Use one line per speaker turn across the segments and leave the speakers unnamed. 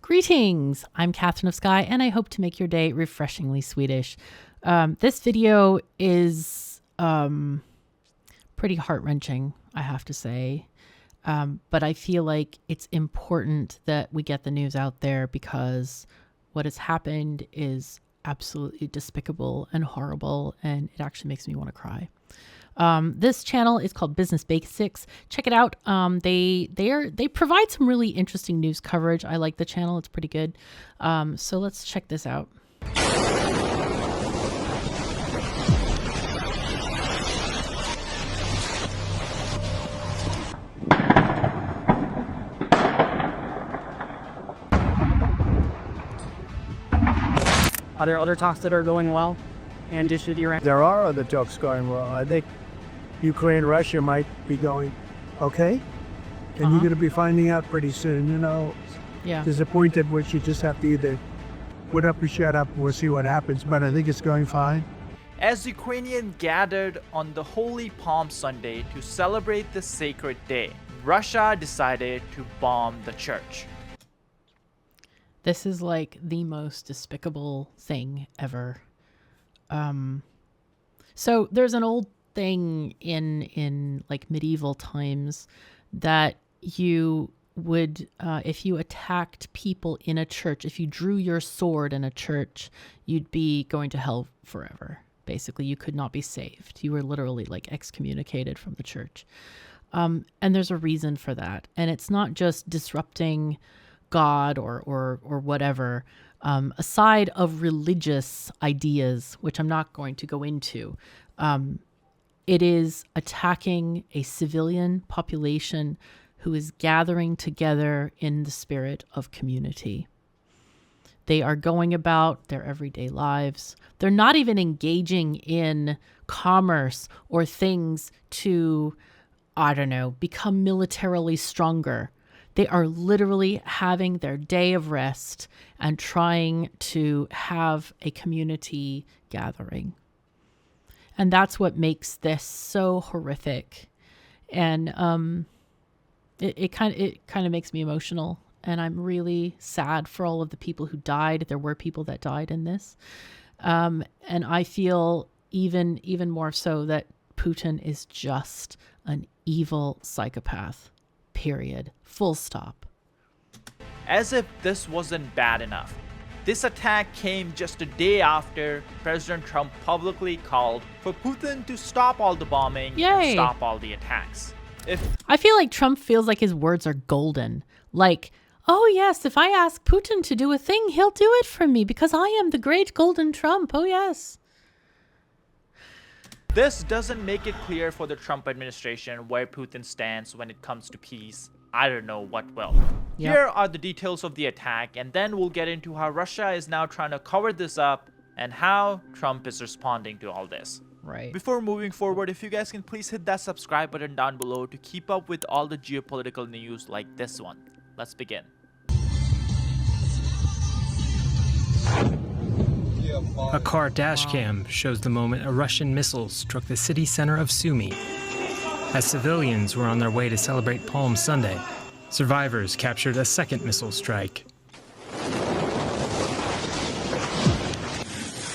Greetings! I'm Catherine of Sky, and I hope to make your day refreshingly Swedish. This video is pretty heart-wrenching, I have to say. But I feel like it's important that we get the news out there because what has happened is absolutely despicable and horrible, and it actually makes me want to cry. This channel is called Business Basics. Check it out. They provide some really interesting news coverage. I like the channel. It's pretty good. So let's check this out.
Are there other talks that are going well in addition to Iran?
There are other talks going well. I think Ukraine, Russia might be going okay. And you're going to be finding out pretty soon, you know.
Yeah.
There's a point at which you just have to either put up or shut up. We'll see what happens, but I think it's going fine.
As Ukrainians gathered on the Holy Palm Sunday to celebrate the sacred day, Russia decided to bomb the church.
This is like the most despicable thing ever. So there's an old thing in like medieval times that you would, if you attacked people in a church, if you drew your sword in a church, you'd be going to hell forever. Basically, you could not be saved. You were literally like excommunicated from the church. And there's a reason for that. And it's not just disrupting God or whatever. Aside of religious ideas, which I'm not going to go into, it is attacking a civilian population who is gathering together in the spirit of community. They are going about their everyday lives. They're not even engaging in commerce or things to, I don't know, become militarily stronger. They are literally having their day of rest and trying to have a community gathering. And that's what makes this so horrific. And it kind of makes me emotional. And I'm really sad for all of the people who died. There were people that died in this. And I feel even more so that Putin is just an evil psychopath. Period. Full stop.
As if this wasn't bad enough, this attack came just a day after President Trump publicly called for Putin to stop all the bombing and stop all the attacks.
I feel like Trump feels like his words are golden. Like, oh yes, if I ask Putin to do a thing, he'll do it for me because I am the great golden Trump. Oh yes.
This doesn't make it clear for the Trump administration where Putin stands when it comes to peace. I don't know what will.
Yep.
Here are the details of the attack, and then we'll get into how Russia is now trying to cover this up and how Trump is responding to all this.
Right.
Before moving forward, if you guys can please hit that subscribe button down below to keep up with all the geopolitical news like this one. Let's begin.
A car dashcam shows the moment a Russian missile struck the city center of Sumy. As civilians were on their way to celebrate Palm Sunday, survivors captured a second missile strike.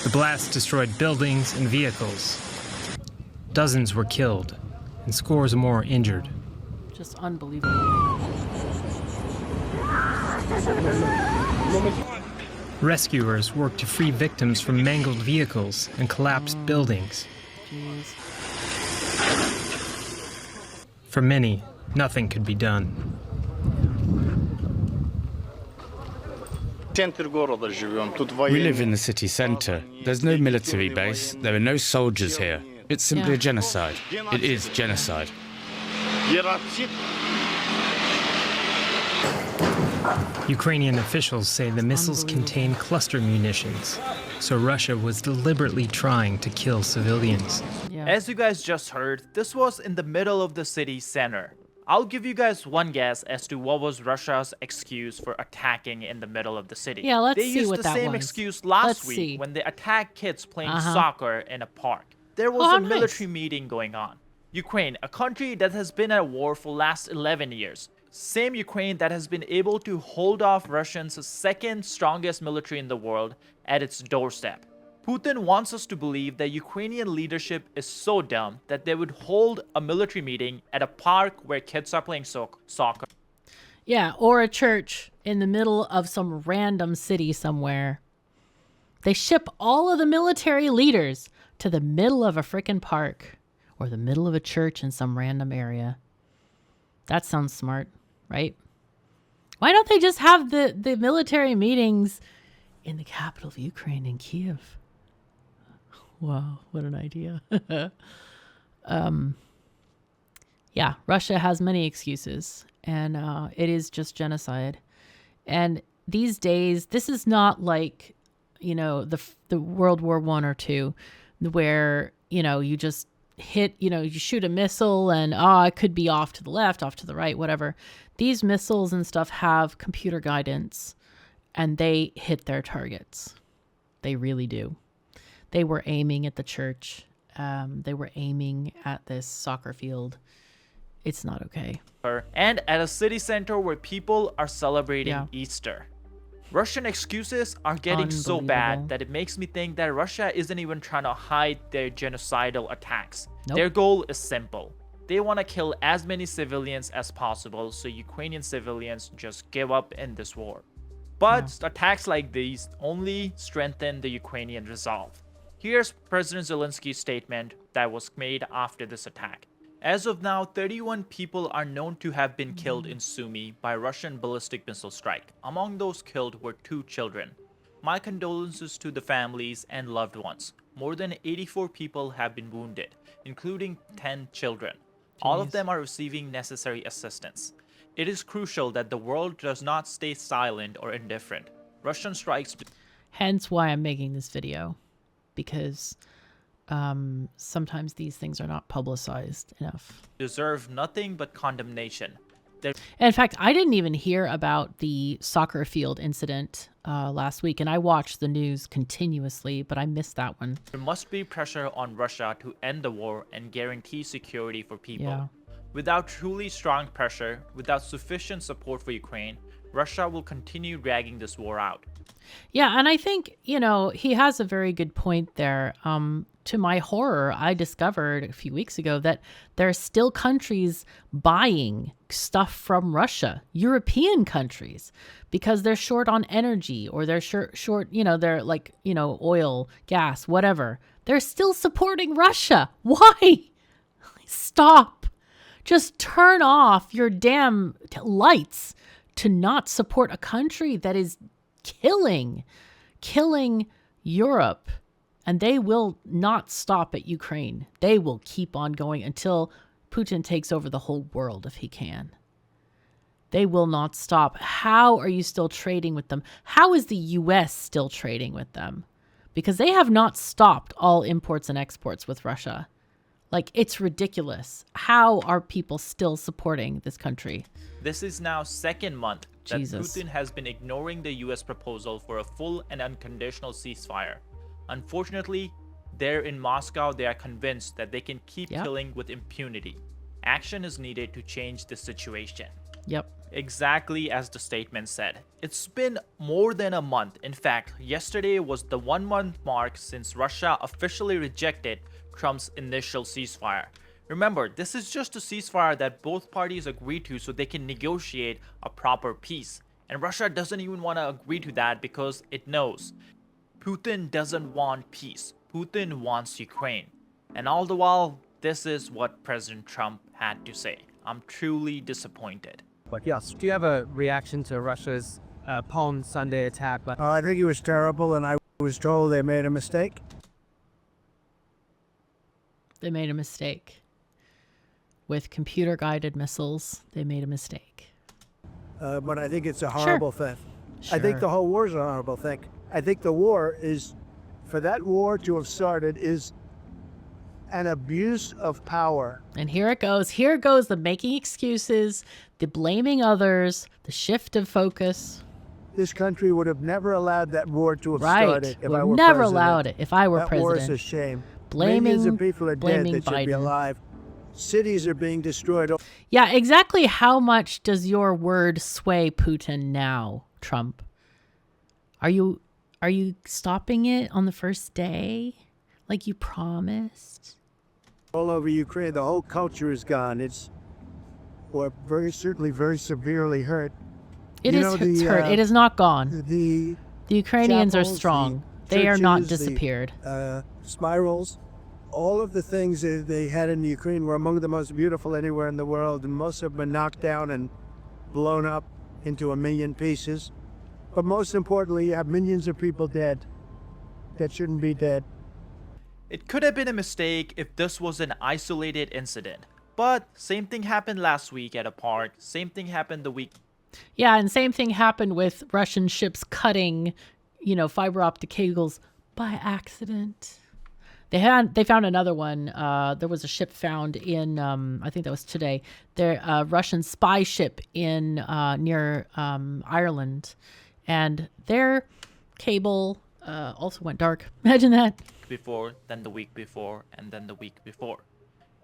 The blast destroyed buildings and vehicles. Dozens were killed, and scores more injured.
Just unbelievable.
Rescuers worked to free victims from mangled vehicles and collapsed buildings.
Jeez.
For many, nothing could be done.
We live in the city center. There's no military base. There are no soldiers here. It's simply a genocide. It is genocide.
Ukrainian officials say the missiles contain cluster munitions, so Russia was deliberately trying to kill civilians.
Yeah.
As you guys just heard, this was in the middle of the city center. I'll give you guys one guess as to what was Russia's excuse for attacking in the middle of the city.
Yeah, let's
they
see what that was.
They used the same excuse last week when they attacked kids playing soccer in a park. There was a military meeting going on. Ukraine, a country that has been at war for the last 11 years, Same Ukraine that has been able to hold off Russians' second strongest military in the world at its doorstep. Putin wants us to believe that Ukrainian leadership is so dumb that they would hold a military meeting at a park where kids are playing soccer.
Yeah, or a church in the middle of some random city somewhere. They ship all of the military leaders to the middle of a frickin' park or the middle of a church in some random area. That sounds smart, right? Why don't they just have the military meetings in the capital of Ukraine, in Kiev? Wow, what an idea. Yeah, Russia has many excuses, and it is just genocide. And these days, this is not like, you know, the World War I or II, where, you know, you just hit, you know, you shoot a missile and, it could be off to the left, off to the right, whatever. These missiles and stuff have computer guidance, and they hit their targets. They really do. They were aiming at the church. They were aiming at this soccer field. It's not okay.
And at a city center where people are celebrating Easter. Russian excuses are getting so bad that it makes me think that Russia isn't even trying to hide their genocidal attacks.
Nope.
Their goal is simple. They want to kill as many civilians as possible so Ukrainian civilians just give up in this war. But attacks like these only strengthen the Ukrainian resolve. Here's President Zelensky's statement that was made after this attack. As of now, 31 people are known to have been killed in Sumy by Russian ballistic missile strike. Among those killed were 2 children. My condolences to the families and loved ones. More than 84 people have been wounded, including 10 children. All of them are receiving necessary assistance. It is crucial that the world does not stay silent or indifferent. Russian strikes...
Hence why I'm making this video, because sometimes these things are not publicized enough.
...deserve nothing but condemnation.
In fact, I didn't even hear about the soccer field incident last week, and I watched the news continuously, but I missed that one.
There must be pressure on Russia to end the war and guarantee security for people.
Yeah.
Without truly strong pressure, without sufficient support for Ukraine, Russia will continue dragging this war out.
Yeah, and I think, you know, he has a very good point there. To my horror, I discovered a few weeks ago that there are still countries buying stuff from Russia, European countries, because they're short on energy, or they're short, you know, they're like, you know, oil, gas, whatever. They're still supporting Russia. Why? Stop. Just turn off your damn lights to not support a country that is killing Europe. And they will not stop at Ukraine. They will keep on going until Putin takes over the whole world if he can. They will not stop. How are you still trading with them? How is the U.S. still trading with them? Because they have not stopped all imports and exports with Russia. Like, it's ridiculous. How are people still supporting this country?
This is now second month that
Jesus.
Putin has been ignoring the U.S. proposal for a full and unconditional ceasefire. Unfortunately, there in Moscow, they are convinced that they can keep killing with impunity. Action is needed to change the situation.
Yep.
Exactly as the statement said. It's been more than a month. In fact, yesterday was the 1-month mark since Russia officially rejected Trump's initial ceasefire. Remember, this is just a ceasefire that both parties agree to so they can negotiate a proper peace. And Russia doesn't even want to agree to that because it knows Putin doesn't want peace. Putin wants Ukraine. And all the while, this is what President Trump had to say. I'm truly disappointed.
But yes, do you have a reaction to Russia's Palm Sunday attack?
I think it was terrible, and I was told they made a mistake.
They made a mistake. With computer-guided missiles, they made a mistake.
But I think it's a horrible thing.
Sure.
I think the whole war is a horrible thing. I think the war is, for that war to have started, is an abuse of power.
And here it goes. Here goes the making excuses, the blaming others, the shift of focus.
This country would have never allowed that war to have started if
Would
I were
never
president.
allowed it if I were
that
president.
War is a shame.
Blaming,
Millions of people are dead
blaming
that should be
Biden.
alive. Cities are being destroyed.
Yeah, exactly how much does your word sway Putin now, Trump? Are you stopping it on the first day like you promised?
All over Ukraine, the whole culture is gone. We're certainly very severely hurt.
It's hurt. It is not gone.
The
Ukrainians are
chapels,
strong.
the
They are not
churches,
disappeared.
Spirals, all of the things that they had in Ukraine were among the most beautiful anywhere in the world, and most have been knocked down and blown up into a million pieces. But most importantly, you have millions of people dead that shouldn't be dead.
It could have been a mistake if this was an isolated incident. But same thing happened last week at a park. Same thing happened the week.
Yeah, and same thing happened with Russian ships cutting, fiber optic cables by accident. They found another one. There was a ship found in, I think that was today. There, a Russian spy ship in near Ireland, and their cable also went dark. Imagine that.
Before, then the week before, and then the week before.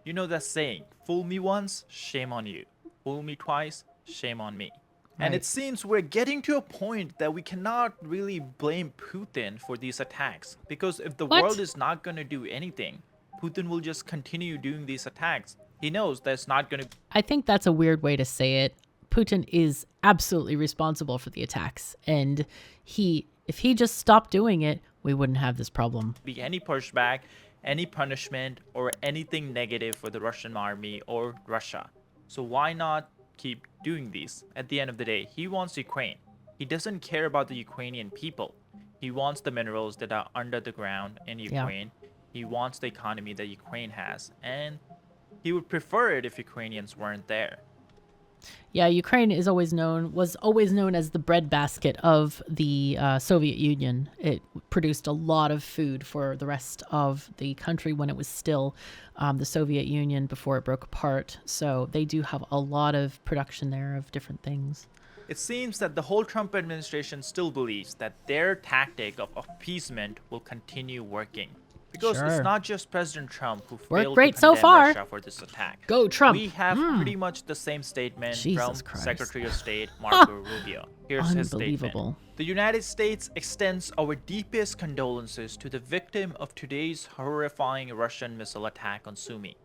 You know that saying, fool me once, shame on you. Fool me twice, shame on me. And it seems we're getting to a point that we cannot really blame Putin for these attacks. Because if the world is not going to do anything, Putin will just continue doing these attacks. He knows that it's not going to...
I think that's a weird way to say it. Putin is absolutely responsible for the attacks. And if he just stopped doing it, we wouldn't have this problem.
Be any pushback, any punishment, or anything negative for the Russian army or Russia. So why not keep doing these? At the end of the day, he wants Ukraine. He doesn't care about the Ukrainian people. He wants the minerals that are under the ground in Ukraine. Yeah. He wants the economy that Ukraine has. And he would prefer it if Ukrainians weren't there.
Yeah, Ukraine was always known as the breadbasket of the Soviet Union. It produced a lot of food for the rest of the country when it was still the Soviet Union before it broke apart. So they do have a lot of production there of different things.
It seems that the whole Trump administration still believes that their tactic of appeasement will continue working. Because it's not just President Trump who failed to condemn Russia for this attack.
Go Trump!
We have pretty much the same statement from Secretary of State Marco Rubio. Here's his statement. The United States extends our deepest condolences to the victim of today's horrifying Russian missile attack on Sumy.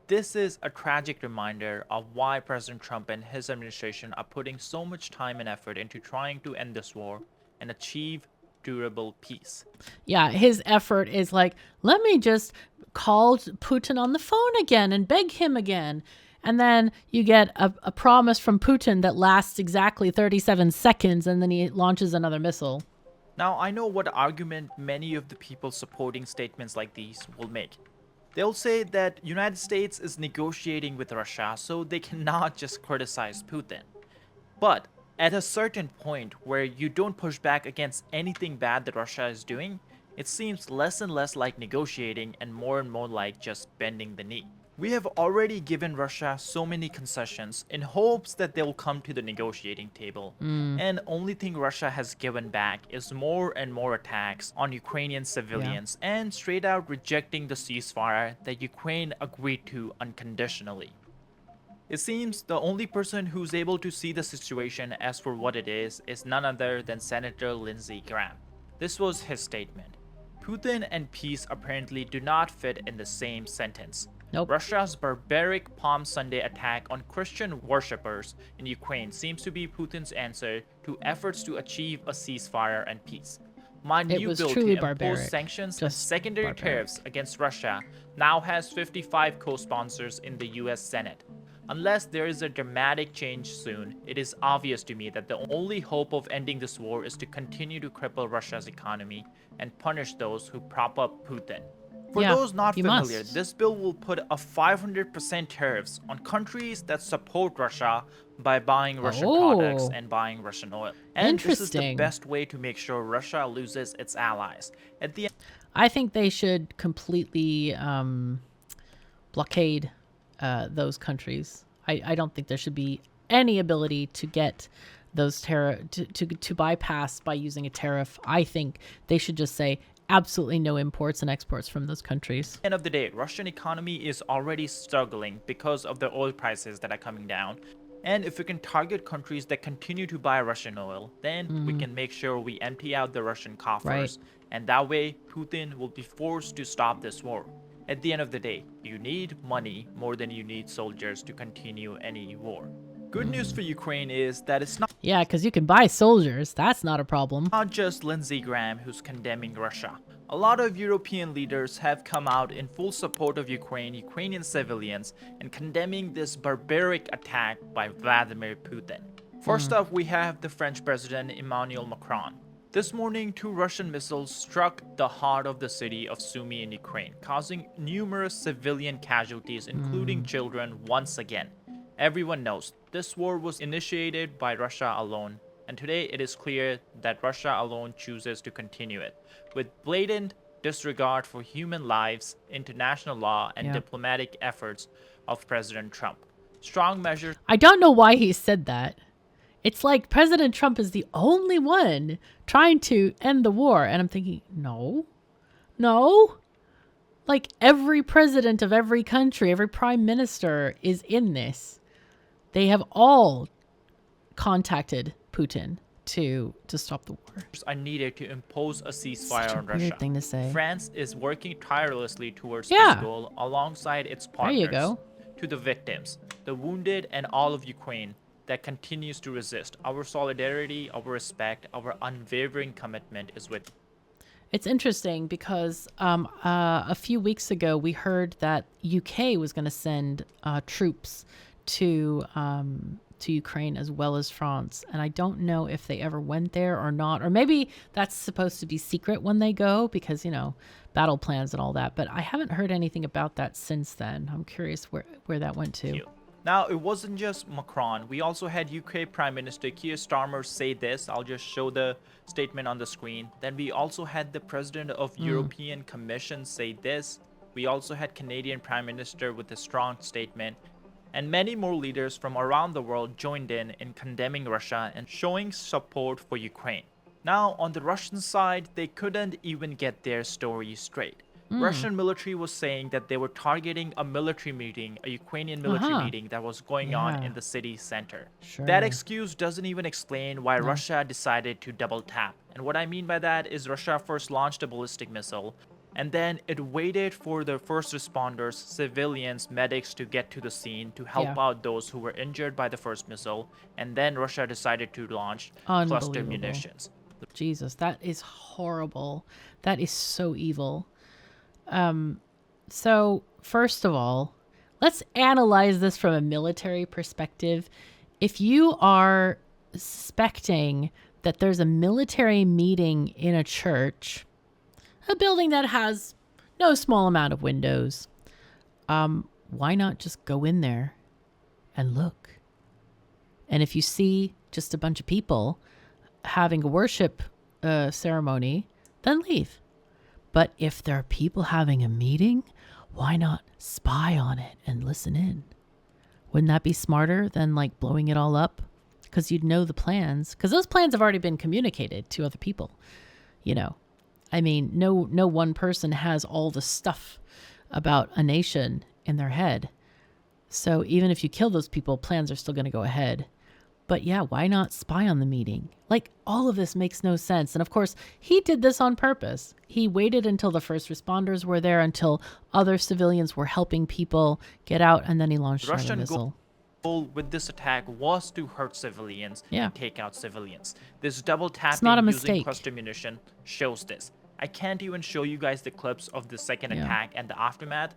This is a tragic reminder of why President Trump and his administration are putting so much time and effort into trying to end this war and achieve durable peace.
Yeah, his effort is like, let me just call Putin on the phone again and beg him again. And then you get a promise from Putin that lasts exactly 37 seconds, and then he launches another missile.
Now, I know what argument many of the people supporting statements like these will make. They'll say that United States is negotiating with Russia, so they cannot just criticize Putin. But at a certain point where you don't push back against anything bad that Russia is doing, it seems less and less like negotiating and more like just bending the knee. We have already given Russia so many concessions in hopes that they will come to the negotiating table. And only thing Russia has given back is more and more attacks on Ukrainian civilians and straight out rejecting the ceasefire that Ukraine agreed to unconditionally. It seems the only person who's able to see the situation as for what it is none other than Senator Lindsey Graham. This was his statement. Putin and peace apparently do not fit in the same sentence.
Nope.
Russia's barbaric Palm Sunday attack on Christian worshippers in Ukraine seems to be Putin's answer to efforts to achieve a ceasefire and peace. My new bill to impose sanctions and secondary tariffs against Russia now has 55 co-sponsors in the US Senate. Unless there is a dramatic change soon, it is obvious to me that the only hope of ending this war is to continue to cripple Russia's economy and punish those who prop up Putin. For those not familiar, this bill will put a 500% tariffs on countries that support Russia by buying Russian products and buying Russian oil. And this is the best way to make sure Russia loses its allies. At the end,
I think they should completely blockade those countries. I don't think there should be any ability to get those to bypass by using a tariff. I think they should just say absolutely no imports and exports from those countries.
End of the day, Russian economy is already struggling because of the oil prices that are coming down. And if we can target countries that continue to buy Russian oil, then we can make sure we empty out the Russian coffers. And that way, Putin will be forced to stop this war. At the end of the day, you need money more than you need soldiers to continue any war. Good news for Ukraine is that it's not
Yeah, because you can buy soldiers. That's not a problem.
just Lindsey Graham who's condemning Russia. A lot of European leaders have come out in full support of Ukrainian civilians, and condemning this barbaric attack by Vladimir Putin. First up, we have the French President Emmanuel Macron. This morning, 2 Russian missiles struck the heart of the city of Sumy in Ukraine, causing numerous civilian casualties, including children, once again. Everyone knows this war was initiated by Russia alone, and today it is clear that Russia alone chooses to continue it, with blatant disregard for human lives, international law, and diplomatic efforts of President Trump. Strong measures.
I don't know why he said that. It's like President Trump is the only one trying to end the war. And I'm thinking, no. Like every president of every country, every prime minister is in this. They have all contacted Putin to stop the war.
Are needed to impose a ceasefire
Such a
on
weird
Russia.
thing to say.
France is working tirelessly towards
Yeah.
this goal alongside its partners.
There you go.
To the victims, the wounded, and all of Ukraine that continues to resist, our solidarity, our respect, our unwavering commitment is with.
It's interesting because a few weeks ago we heard that UK was going to send troops to Ukraine as well as France, and I don't know if they ever went there or not, or maybe that's supposed to be secret when they go because battle plans and all that. But I haven't heard anything about that since then. I'm curious where that went to.
Now, it wasn't just Macron. We also had UK Prime Minister Keir Starmer say this. I'll just show the statement on the screen. Then we also had the President of European Commission say this. We also had Canadian Prime Minister with a strong statement. And many more leaders from around the world joined in condemning Russia and showing support for Ukraine. Now, on the Russian side, they couldn't even get their story straight. Russian military was saying that they were targeting a military meeting, a Ukrainian military meeting that was going on in the city center.
Sure.
That excuse doesn't even explain why Russia decided to double tap. And what I mean by that is Russia first launched a ballistic missile, and then it waited for the first responders, civilians, medics to get to the scene to help out those who were injured by the first missile, and then Russia decided to launch cluster munitions.
Jesus, that is horrible. That is so evil. So first of all, let's analyze this from a military perspective. If you are suspecting that there's a military meeting in a church, a building that has no small amount of windows, why not just go in there and look? And if you see just a bunch of people having a worship ceremony, then leave. But if there are people having a meeting, why not spy on it and listen in? Wouldn't that be smarter than like blowing it all up? Because you'd know the plans. Because those plans have already been communicated to other people. I mean, no one person has all the stuff about a nation in their head. So even if you kill those people, plans are still going to go ahead. But yeah, why not spy on the meeting? Like, all of this makes no sense. And of course, he did this on purpose. He waited until the first responders were there, until other civilians were helping people get out, and then he launched another missile.
Goal with this attack was to hurt civilians and take out civilians. This double tapping using cluster munition shows this. I can't even show you guys the clips of the second attack and the aftermath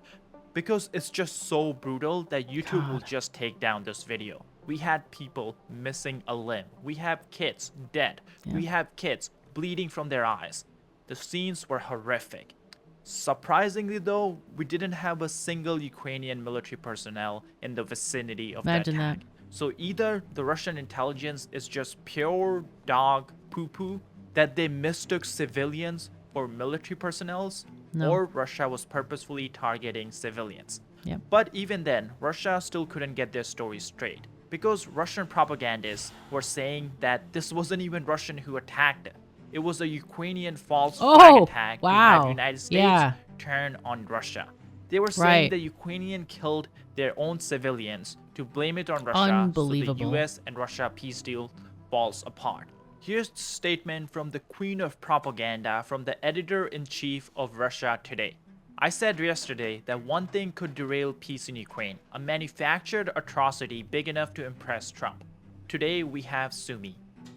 because it's just so brutal that YouTube will just take down this video. We had people missing a limb. We have kids dead. We have kids bleeding from their eyes. The scenes were horrific. Surprisingly though, we didn't have a single Ukrainian military personnel in the vicinity of the attack. So either the Russian intelligence is just pure dog poo-poo that they mistook civilians for military personnel, or Russia was purposefully targeting civilians. But even then, Russia still couldn't get their story straight, because Russian propagandists were saying that this wasn't even Russian who attacked It was a Ukrainian false flag attack to have United States turn on Russia. They were saying the Ukrainian killed their own civilians to blame it on Russia, so the US and Russia peace deal falls apart. Here's a statement from the Queen of Propaganda from the editor-in-chief of Russia Today. I said yesterday that one thing could derail peace in Ukraine, a manufactured atrocity big enough to impress Trump. Today we have Sumy.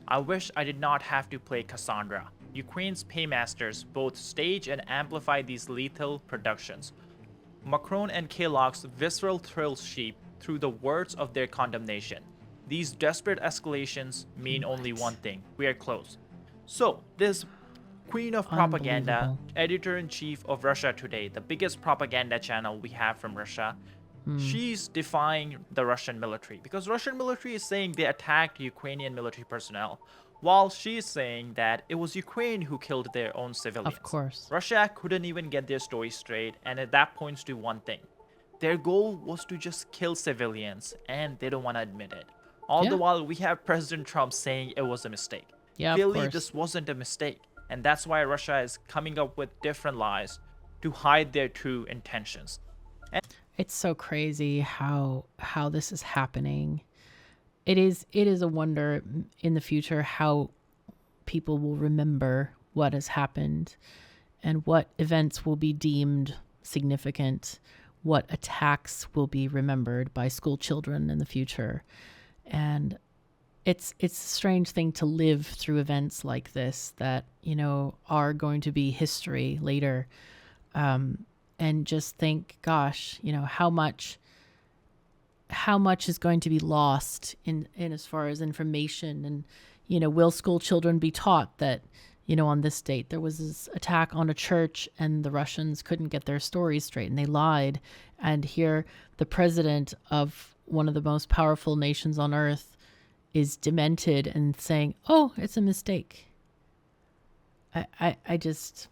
I wish I did not have to play Cassandra. Ukraine's paymasters both stage and amplify these lethal productions. Macron and Kellogg's visceral thrill sheep through the words of their condemnation. These desperate escalations mean only one thing. We are close. So, this Queen of Propaganda, editor-in-chief of Russia Today, the biggest propaganda channel we have from Russia, she's defying the Russian military because Russian military is saying they attacked Ukrainian military personnel, while she's saying that it was Ukraine who killed their own civilians.
Of course.
Russia couldn't even get their story straight, and that points to one thing. Their goal was to just kill civilians, and they don't want to admit it. All the while, we have President Trump saying it was a mistake. Clearly, this wasn't a mistake. And that's why Russia is coming up with different lies to hide their true intentions.
It's so crazy how this is happening. It is a wonder in the future how people will remember what has happened and what events will be deemed significant, what attacks will be remembered by school children in the future. And it's a strange thing to live through events like this that, are going to be history later. And just think, gosh, how much is going to be lost in as far as information, and, will school children be taught that, on this date there was this attack on a church and the Russians couldn't get their stories straight and they lied. And here the president of one of the most powerful nations on earth is demented and saying, oh, it's a mistake. I just...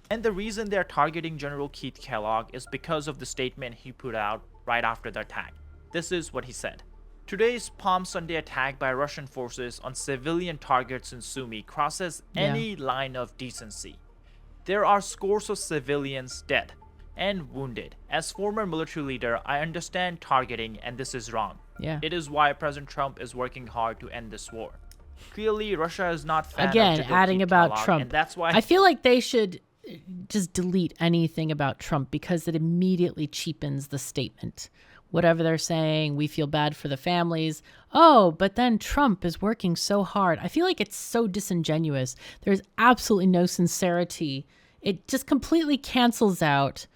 And the reason they're targeting General Keith Kellogg is because of the statement he put out right after the attack. This is what he said. Today's Palm Sunday attack by Russian forces on civilian targets in Sumy crosses any line of decency. There are scores of civilians dead and wounded. As former military leader, I understand targeting, and this is wrong. It is why President Trump is working hard to end this war. Clearly, Russia is not fan of
adding about
Kellogg,
Trump.
and that's why
I feel like they should just delete anything about Trump because it immediately cheapens the statement. Whatever they're saying, we feel bad for the families. Oh, but then Trump is working so hard. I feel like it's so disingenuous. There's absolutely no sincerity. It just completely cancels out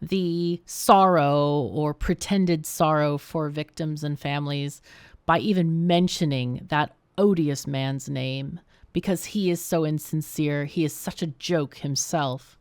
the sorrow or pretended sorrow for victims and families by even mentioning that odious man's name because he is so insincere. He is such a joke himself.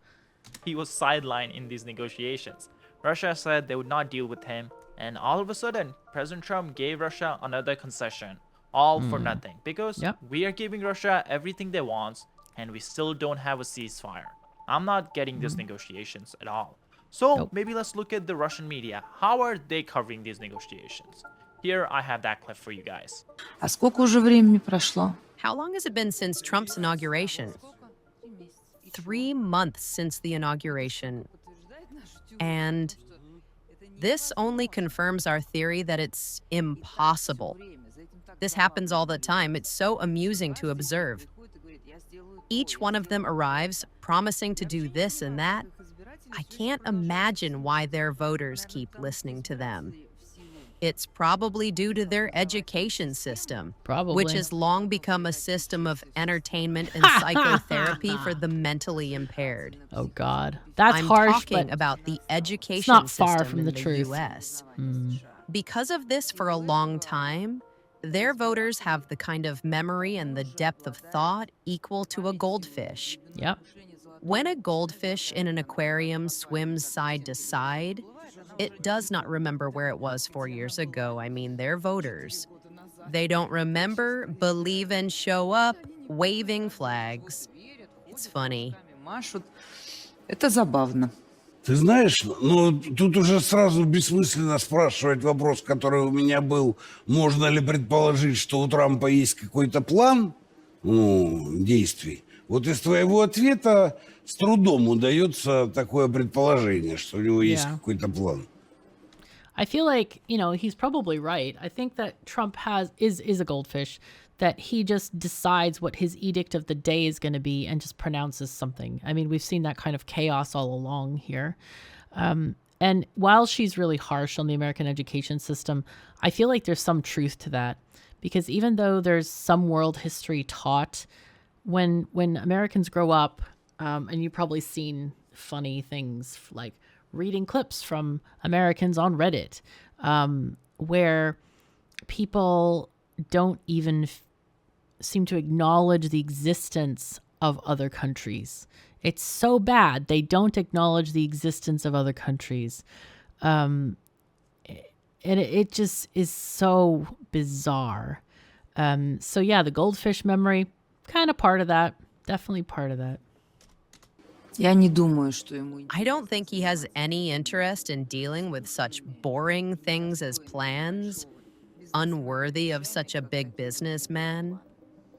He was sidelined in these negotiations. Russia said they would not deal with him, and all of a sudden, President Trump gave Russia another concession, all for nothing, because we are giving Russia everything they want, and we still don't have a ceasefire. I'm not getting these negotiations at all. So maybe let's look at the Russian media. How are they covering these negotiations? Here I have that clip for you guys.
А сколько уже времени прошло?
How long has it been since Trump's inauguration? 3 months since the inauguration. And this only confirms our theory that it's impossible. This happens all the time. It's so amusing to observe. Each one of them arrives promising to do this and that. I can't imagine why their voters keep listening to them. It's probably due to their education system, which has long become a system of entertainment and psychotherapy for the mentally impaired.
Oh, God. That's
I'm
harsh,
talking
but
about the education
it's not
system
far from
in
the
the
truth.
U.S. Because of this for a long time, their voters have the kind of memory and the depth of thought equal to a goldfish.
Yep.
When a goldfish in an aquarium swims side to side, it does not remember where it was 4 years ago. I mean, they're voters. They don't remember, believe, and show up waving flags. It's funny.
Машут. Это забавно.
Ты знаешь, ну тут уже сразу бессмысленно спрашивать вопрос, который у меня был, можно ли предположить, что у Трампа есть какой-то план действий. Вот из твоего ответа с трудом удается такое предположение, что у него есть какой-то план.
I feel like, he's probably right. I think that Trump is a goldfish, that he just decides what his edict of the day is going to be and just pronounces something. I mean, we've seen that kind of chaos all along here. And while she's really harsh on the American education system, I feel like there's some truth to that. Because even though there's some world history taught, when Americans grow up, and you've probably seen funny things like reading clips from Americans on Reddit, where people don't even seem to acknowledge the existence of other countries. It's so bad they don't acknowledge the existence of other countries. And it just is so bizarre. So yeah, the goldfish memory, kind of part of that. Definitely part of that.
I don't think he has any interest in dealing with such boring things as plans, unworthy of such a big businessman.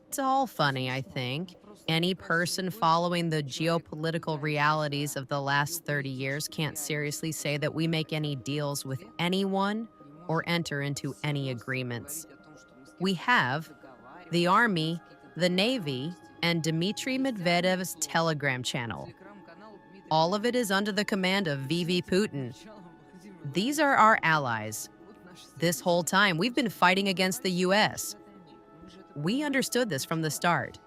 It's all funny, I think. Any person following the geopolitical realities of the last 30 years can't seriously say that we make any deals with anyone or enter into any agreements. We have the Army, the Navy, and Dmitry Medvedev's Telegram channel. All of it is under the command of VV Putin. These are our allies. This whole time, we've been fighting against the U.S. We understood this from the start.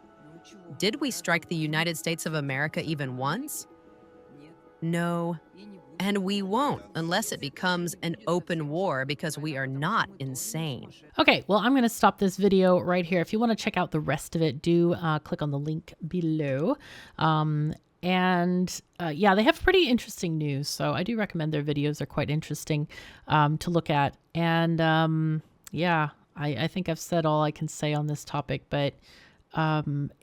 Did we strike the United States of America even once? No. And we won't unless it becomes an open war, because we are not insane.
Okay, well, I'm going to stop this video right here. If you want to check out the rest of it, do click on the link below. Yeah, they have pretty interesting news. So I do recommend their videos. They're quite interesting to look at. And yeah, I think I've said all I can say on this topic, but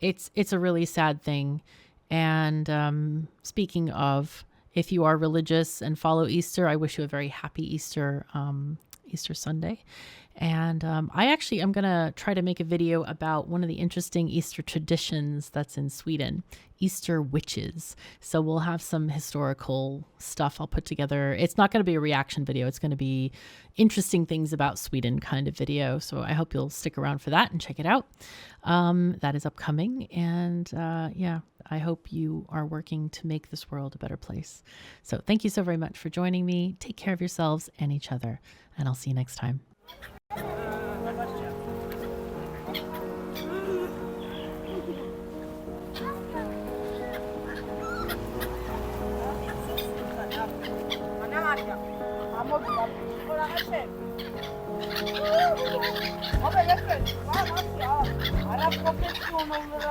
it's a really sad thing. And speaking of, if you are religious and follow Easter, I wish you a very happy Easter Sunday. And I'm going to try to make a video about one of the interesting Easter traditions that's in Sweden, Easter witches. So we'll have some historical stuff I'll put together. It's not going to be a reaction video. It's going to be interesting things about Sweden kind of video. So I hope you'll stick around for that and check it out. That is upcoming. And yeah, I hope you are working to make this world a better place. So thank you so very much for joining me. Take care of yourselves and each other. And I'll see you next time.
Vabbè, che è? Ma non si ha. Alla professione non